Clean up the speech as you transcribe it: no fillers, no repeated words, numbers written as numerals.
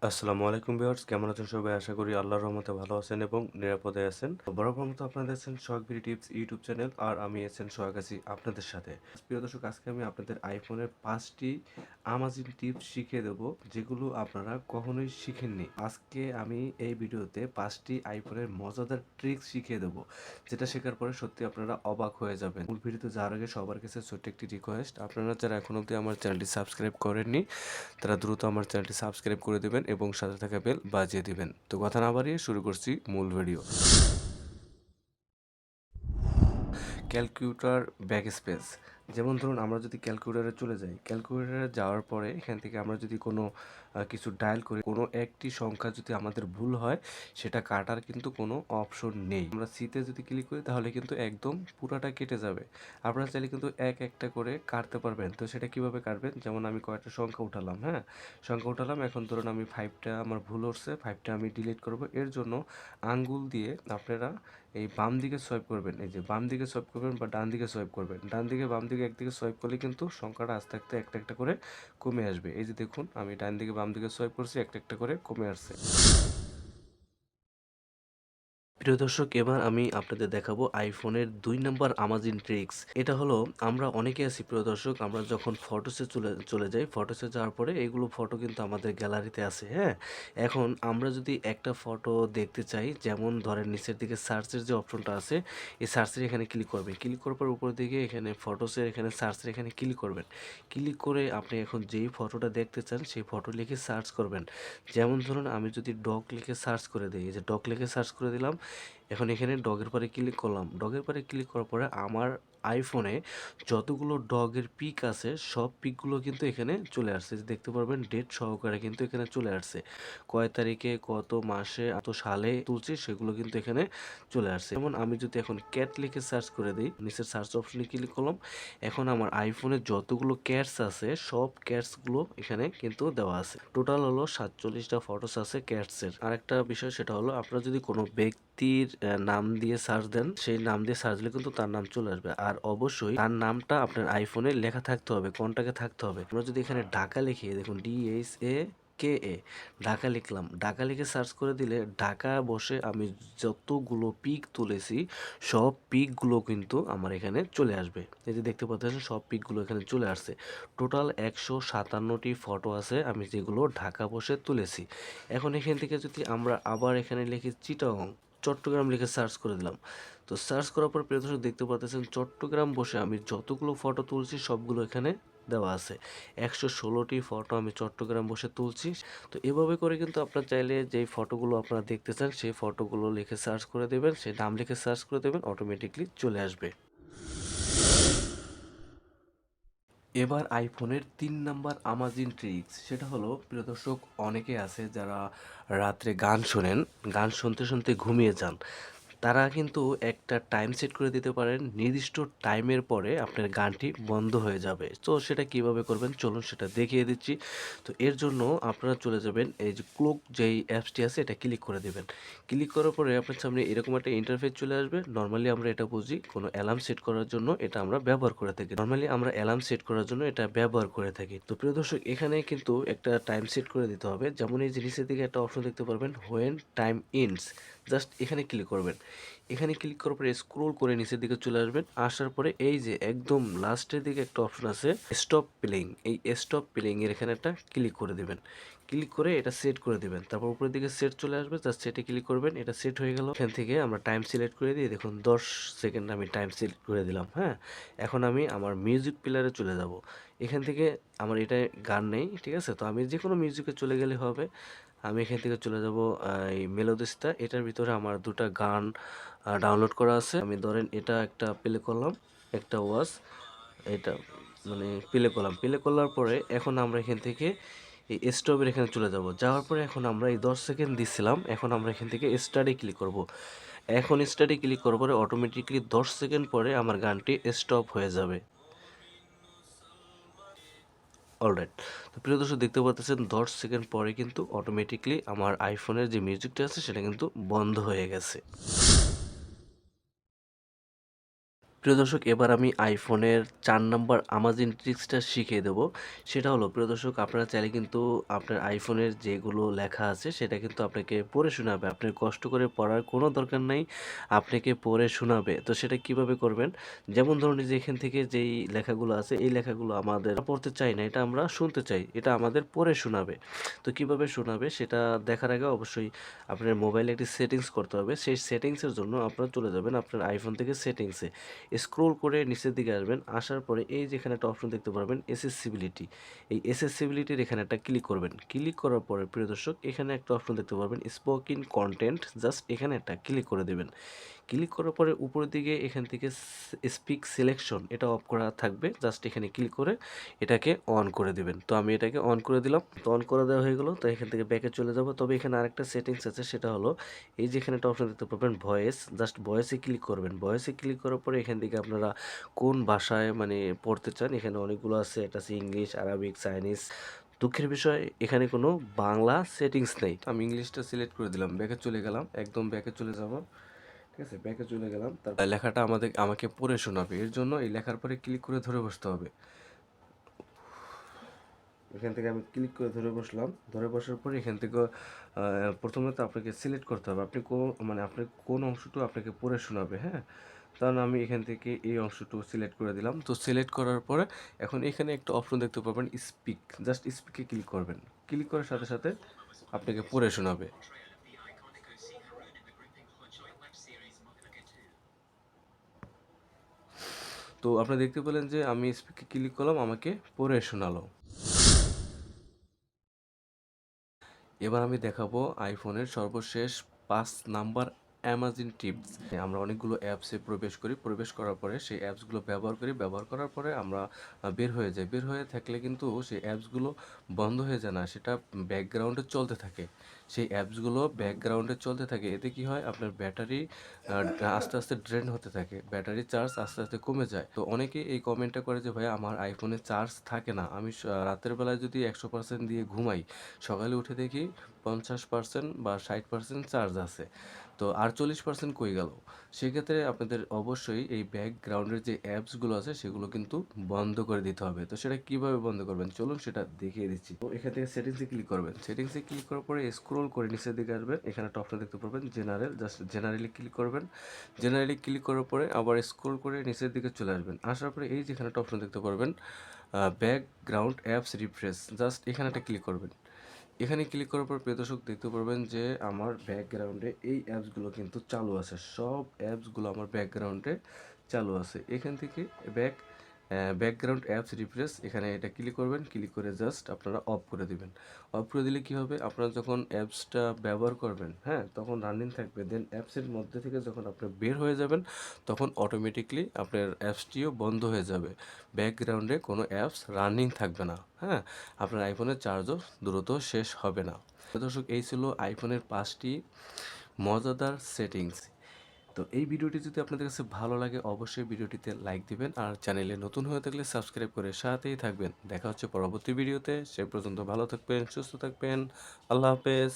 আসসালামু আলাইকুম ভিউয়ার্স, কেমন আছেন সবাই? আশা করি আল্লাহর রহমতে ভালো আছেন এবং নিরাপদে আছেন। বরাবর মতো আপনারা দেখছেন সোহাগ বিডি টিপস ইউটিউব চ্যানেল, আর আমি আছেন সোহাগ আছি আপনাদের সাথে। প্রিয় দর্শক, আজকে আমি আপনাদের আইফোনের 5টি আমাজন টিপস শিখিয়ে দেবো, যেগুলো আপনারা কখনোই শিখেননি। আজকে আমি এই ভিডিওতে 5টি আইফোনের মজাদার ট্রিক্স শিখিয়ে দেবো, যেটা শেখার পরে সত্যি আপনারা অবাক হয়ে যাবেন। মূল ভিডিওতে যাওয়ার আগে সবার কাছে ছোট্ট একটি রিকোয়েস্ট, আপনারা যারা এখন অবধি আমার চ্যানেলটি সাবস্ক্রাইব করেননি তারা দ্রুত আমার চ্যানেলটি সাবস্ক্রাইব করে দেবেন এবং সাথে থাকা বেল বাজিয়ে দিবেন। তো কথা না বাড়িয়ে শুরু করছি মূল ভিডিও। Calculator back space. যেমন ধরুন, আমরা যদি ক্যালকুলেটরে চলে যাই, ক্যালকুলেটরে যাওয়ার পরে এখান থেকে আমরা যদি কোনো কিছু ডায়াল করি, কোনো একটি সংখ্যা যদি আমাদের ভুল হয়, সেটা কাটার কিন্তু কোনো অপশন নেই। আমরা সিতে যদি ক্লিক করি তাহলে কিন্তু একদম পুরাটা কেটে যাবে। আপনারা চাইলে কিন্তু এক একটা করে কাটতে পারবেন। তো সেটা কিভাবে কাটবেন? যেমন আমি কয়েকটা সংখ্যা উঠালাম, হ্যাঁ, সংখ্যা উঠালাম। এখন ধরুন আমি 5টা আমার ভুল হচ্ছে, 5টা আমি ডিলিট করব। এর জন্য আঙ্গুল দিয়ে আপনারা এই বাম দিকে সোয়াইপ করবেন। এই যে বাম দিকে সোয়াইপ করবেন বা ডান দিকে সোয়াইপ করবেন, ডান দিকে বাম দিকে একদিকে সোয়াইপ করলে কিন্তু সংখ্যাটা আস্তে আস্তে একটা একটা করে কমে আসবে। এই যে দেখুন, আমি ডান দিকে বাম দিকে সোয়াইপ করছি, একটা একটা করে কমে আসছে। প্রিয় দর্শক, এবার আমি আপনাদের দেখাবো আইফোনের 2 নম্বর আমাজন ট্রিক্স। এটা হলো, আমরা অনেকে আছি প্রিয় দর্শক, আমরা যখন ফটোসে চলে যাই, ফটোসে যাওয়ার পরে এইগুলো ফটো কিন্তু আমাদের গ্যালারিতে আছে, হ্যাঁ। এখন আমরা যদি একটা ফটো দেখতে চাই, যেমন ধরেন নিচের দিকে সার্চের যে অপশনটা আছে, এই সার্চের এখানে ক্লিক করবেন। ক্লিক করার পর উপর দিকে এখানে ফটোসের এখানে সার্চের এখানে ক্লিক করবেন। ক্লিক করে আপনি এখন যেই ফটোটা দেখতে চান সেই ফটো লিখে সার্চ করবেন। যেমন ধরুন আমি যদি ডগ লিখে সার্চ করে দিই, এই যে ডগ লিখে সার্চ করে দিলাম। এখন এখানে ডগের পরে ক্লিক করলাম। ডগের পরে ক্লিক করার পরে আমার আইফোনে যতগুলো ডগের পিক আছে সব পিকগুলো কিন্তু এখানে চলে আসছে। যে দেখতে পারবেন ডেট সহকারে কিন্তু এখানে চলে আসছে, কয় তারিখে কত মাসে কত সালে তুলছি সেগুলো কিন্তু এখানে চলে আসছে। যেমন আমি যদি এখন ক্যাট লিখে সার্চ করে দিই, নিচের সার্চ অপশনে ক্লিক করলাম। এখন আমার আইফোনে যতগুলো ক্যাটস আছে সব ক্যাটসগুলো এখানে কিন্তু দেওয়া আছে। টোটাল হলো 47টা ফটোস আছে ক্যাটসের। আরেকটা বিষয় সেটা হলো, আপনারা যদি কোনো ব্যক্তির নাম দিয়ে সার্চ দেন, সেই নাম দিয়ে সার্চ দিলে কিন্তু তার নাম চলে আসবে। আর অবশ্যই তার নামটা আপনার আইফোনে লেখা থাকতে হবে, কন্টাক্টে থাকতে হবে। আমরা যদি এখানে ঢাকা লিখি, দেখুন DHAKA, ঢাকা লিখলাম। ঢাকা লিখে সার্চ করে দিলে ঢাকা বসে আমি যতগুলো পিক তুলেছি সব পিকগুলো কিন্তু আমার এখানে চলে আসবে। এই যে দেখতে পাচ্ছেন সব পিকগুলো এখানে চলে আসছে। টোটাল 157টি ফটো আছে আমি যেগুলো ঢাকা বসে তুলেছি। এখন এখান থেকে যদি আমরা আবার এখানে লিখি চিটাগং, চট্টগ্রাম লিখে সার্চ করে দিলাম। তো সার্চ করার পর প্রিয় দর্শক দেখতে পাচ্ছেন চট্টগ্রাম বসে আমি যতগুলো ফটো তুলছি সবগুলো এখানে দেওয়া আছে। 116টি ফটো আমি চট্টগ্রাম বসে তুলছি। তো এভাবে করে কিন্তু আপনার চাইলে যেই ফটোগুলো আপনারা দেখতে চান সেই ফটোগুলো লিখে সার্চ করে দেবেন, সেই নাম লিখে সার্চ করে দেবেন, অটোমেটিকলি চলে আসবে। এবার আইফোনের 3 নম্বর আমাজন ট্রিক্স, সেটা হলো প্রিয় দর্শক, অনেকে আছে যারা রাত্রে গান শোনেন, গান শুনতে শুনতে ঘুমিয়ে যান। তারা কিন্তু একটা টাইম সেট করে দিতে পারেন, নির্দিষ্ট টাইমের পরে আপনার গানটি বন্ধ হয়ে যাবে। তো সেটা কিভাবে করবেন চলুন সেটা দেখিয়ে দিচ্ছি। তো এর জন্য আপনারা চলে যাবেন, এই যে ক্লক যেই অ্যাপসটি আছে এটা ক্লিক করে দেবেন। ক্লিক করার পরে আপনার সামনে এরকম একটা ইন্টারফেস চলে আসবে। নর্মালি আমরা এটা বুঝি কোনো অ্যালার্ম সেট করার জন্য এটা আমরা ব্যবহার করে থাকি। নর্মালি আমরা অ্যালার্ম সেট করার জন্য এটা ব্যবহার করে থাকি। তো প্রিয় দর্শক, এখানে কিন্তু একটা টাইম সেট করে দিতে হবে। যেমন এই যে নিচের দিকে একটা অপশন দেখতে পারবেন, হোয়েন টাইম এন্ডস, জাস্ট এখানে ক্লিক করবেন। এখানে ক্লিক করার পরে স্ক্রোল করে নিচের দিকে চলে আসবেন। আসার পরে এই যে একদম লাস্টের দিকে একটা অপশন আছে স্টপ প্লেইং, এই স্টপ প্লেইং এর এখানে একটা ক্লিক করে দেবেন। ক্লিক করে এটা সেট করে দিবেন। তারপর উপরের দিকে সেট চলে আসবে, জাস্ট সেটে ক্লিক করবেন। এটা সেট হয়ে গেল। এখান থেকে আমরা টাইম সিলেক্ট করে দিই, দেখুন 10 সেকেন্ড আমি টাইম সিলেক্ট করে দিলাম, হ্যাঁ। এখন আমি আমার মিউজিক প্লেয়ারে চলে যাব। এখান থেকে আমার এটা গান নেই, ঠিক আছে, তো আমি যে কোনো মিউজিকে চলে গেলে হবে। আমি এখান থেকে চলে যাব এই মেলোডিস্তা, এটার ভিতরে আমার দুটা গান ডাউনলোড করা আছে। আমি ধরেন এটা একটা প্লে করলাম, একটা ওয়াজ, এটা মানে প্লে করার পরে এখন আমরা এখান থেকে এই স্টপের এখানে চলে যাব। যাওয়ার পরে এখন আমরা এই 10 সেকেন্ড দিচ্ছিলাম, এখন আমরা এখান থেকে স্টার্টে ক্লিক করব। এখন স্টার্টে ক্লিক করার পরে অটোমেটিকলি 10 সেকেন্ড পরে আমার গানটি স্টপ হয়ে যাবে। অলরাইট। তো প্রিয় দর্শক দেখতে পাচ্ছেন 10 সেকেন্ড পরে কিন্তু অটোমেটিকলি আমার আইফোনের যে মিউজিকটা আছে সেটা কিন্তু বন্ধ হয়ে গেছে। প্রিয় দর্শক, এবার আমি আইফোনের ৪ নাম্বার আমাজন ট্রিক্সটা শিখিয়ে দেবো। সেটা হলো, প্রিয় দর্শক, আপনারা চাইলে কিন্তু আপনার আইফোনের যেগুলো লেখা আছে সেটা কিন্তু আপনাকে পড়ে শোনাবে। আপনার কষ্ট করে পড়ার কোনো দরকার নাই, আপনাকে পড়ে শোনাবে। তো সেটা কিভাবে করবেন? যেমন ধরুন, এই যে এখান থেকে যেই লেখাগুলো আছে, এই লেখাগুলো আমাদের পড়তে চাই না, এটা আমরা শুনতে চাই। এটা আমাদের পড়ে শোনাবে। তো কিভাবে শোনাবে সেটা দেখার আগে অবশ্যই আপনার মোবাইলে একটি সেটিংস করতে হবে। সেই সেটিংসের জন্য আপনারা চলে যাবেন আপনার আইফোন থেকে সেটিংসে। স্ক্রল করে নিচের দিকে আসবেন, আসার পরে এই যে এখানে একটা অপশন দেখতে পারবেন এসেসিবিলিটি। এই এসেসিবিলিটির এখানে একটা ক্লিক করবেন। ক্লিক করার পরে প্রিয় দর্শক, এখানে একটা অপশন দেখতে পারবেন স্পোকেন কন্টেন্ট, জাস্ট এখানে একটা ক্লিক করে দেবেন। ক্লিক করার পরে উপরের দিকে এখান থেকে স্পিক সিলেকশন এটা অফ করা থাকবে, জাস্ট এখানে ক্লিক করে এটাকে অন করে দেবেন। তো আমি এটাকে অন করে দিলাম। তো অন করে দেওয়া হয়ে গেল। তো এখান থেকে ব্যাকে চলে যাব। তবে এখানে আরেকটা সেটিংস আছে, সেটা হলো এই যে এখানে একটা অপশন দেখতে পাবেন ভয়েস, জাস্ট ভয়েসে ক্লিক করবেন। ভয়েসে ক্লিক করার পরে এখান থেকে আপনারা কোন ভাষায় মানে পড়তে চান, এখানে অনেকগুলো আছে। এটা আছে ইংলিশ, আরবিক, চাইনিজ। দুঃখের বিষয় এখানে কোনো বাংলা সেটিংস নেই। আমি ইংলিশটা সিলেক্ট করে দিলাম, ব্যাকে চলে গেলাম, একদম ব্যাকে চলে যাব। ঠিক আছে, ব্যাকে চলে গেলাম। তারপর লেখাটা আমাকে পড়ে শোনাবে, এর জন্য এই লেখার পরে ক্লিক করে ধরে বসতে হবে। এখান থেকে আমি ক্লিক করে ধরে বসলাম। ধরে বসার পরে এখান থেকে প্রথমে তো আপনাকে সিলেক্ট করতে হবে আপনি আপনি কোন অংশটুকু আপনাকে পড়ে শোনাবে। হ্যাঁ, কারণ আমি এখান থেকে এই অংশটুকু সিলেক্ট করে দিলাম। তো সিলেক্ট করার পরে এখন এখানে একটা অপশন দেখতে পাবেন স্পিক, জাস্ট স্পিকে ক্লিক করবেন। ক্লিক করার সাথে সাথে আপনাকে পড়ে শোনাবে। তো আপনারা দেখতে পেলেন যে আমি স্পিকে ক্লিক করলাম, আমাকে পড়ে শোনালো। এবার আমি দেখাবো আইফোনের সর্বশেষ ৫ নাম্বার অ্যামাজন টিপস। আমরা অনেকগুলো অ্যাপসে প্রবেশ করি, প্রবেশ করার পরে সেই অ্যাপসগুলো ব্যবহার করি, ব্যবহার করার পরে আমরা বের হয়ে যাই। বের হয়ে থাকলে কিন্তু সেই অ্যাপসগুলো বন্ধ হয়ে যায় না, সেটা ব্যাকগ্রাউন্ডে চলতে থাকে। সেই অ্যাপসগুলো ব্যাকগ্রাউন্ডে চলতে থাকে, এতে কি হয়, আপনার ব্যাটারি আস্তে আস্তে ড্রেন হতে থাকে, ব্যাটারি চার্জ আস্তে আস্তে কমে যায়। তো অনেকেই এই কমেন্টটা করে যে ভাই আমার আইফোনে চার্জ থাকে না, আমি রাতের বেলায় যদি ১০০% দিয়ে ঘুমাই, সকালে উঠে দেখি ৫০% বা ৬০% চার্জ আছে, তো আর ৪০% কই গেল? সেক্ষেত্রে আপনাদের অবশ্যই এই ব্যাকগ্রাউন্ডের যে অ্যাপসগুলো আছে সেগুলো কিন্তু বন্ধ করে দিতে হবে। তো সেটা কিভাবে বন্ধ করবেন চলুন সেটা দেখিয়ে দিচ্ছি। তো এখান থেকে সেটিংসে ক্লিক করবেন। সেটিংসে ক্লিক করার পরে স্ক্রল করে নিচের দিকে আসবেন, এখানে একটা অপশন দেখতে পারবেন জেনারেল, জাস্ট জেনারেলি ক্লিক করবেন। জেনারেলি ক্লিক করার পরে আবার স্ক্রল করে নিচের দিকে চলে আসবেন। আসার পরে এই যে এখানে একটা অপশন দেখতে পারবেন ব্যাকগ্রাউন্ড অ্যাপস রিফ্রেশ, জাস্ট এখানে একটা ক্লিক করবেন। এখানে ক্লিক করার পর প্রিয় দর্শক দেখতে পারবেন যে আমার ব্যাকগ্রাউন্ডে এই অ্যাপসগুলো কিন্তু চালু আছে, সব অ্যাপসগুলো আমার ব্যাকগ্রাউন্ডে চালু আছে। এখান থেকে ব্যাকগ্রাউন্ড অ্যাপস রিফ্রেশ, এখানে এটা ক্লিক করবেন। ক্লিক করে জাস্ট আপনারা অফ করে দিবেন। অফ করে দিলে কি হবে, আপনারা যখন অ্যাপসটা ব্যবহার করবেন, হ্যাঁ, তখন রানিং থাকবে। দেন অ্যাপসের মধ্যে থেকে যখন আপনি বের হয়ে যাবেন, তখন অটোমেটিকলি আপনার অ্যাপসটিও বন্ধ হয়ে যাবে, ব্যাকগ্রাউন্ডে কোনো অ্যাপস রানিং থাকবে না। হ্যাঁ, আপনার আইফোনের চার্জও দ্রুত শেষ হবে না। তো দর্শক, এই ছিল আইফোনের ৫টি মজাদার সেটিংস। তো এই ভিডিওটি যদি আপনাদের কাছে ভালো লাগে অবশ্যই ভিডিওটিতে লাইক দিবেন, আর চ্যানেলে নতুন হয়ে থাকলে সাবস্ক্রাইব করে সাথেই থাকবেন। দেখা হচ্ছে পরবর্তী ভিডিওতে, সে পর্যন্ত ভালো থাকবেন, সুস্থ থাকবেন। আল্লাহ হাফেজ।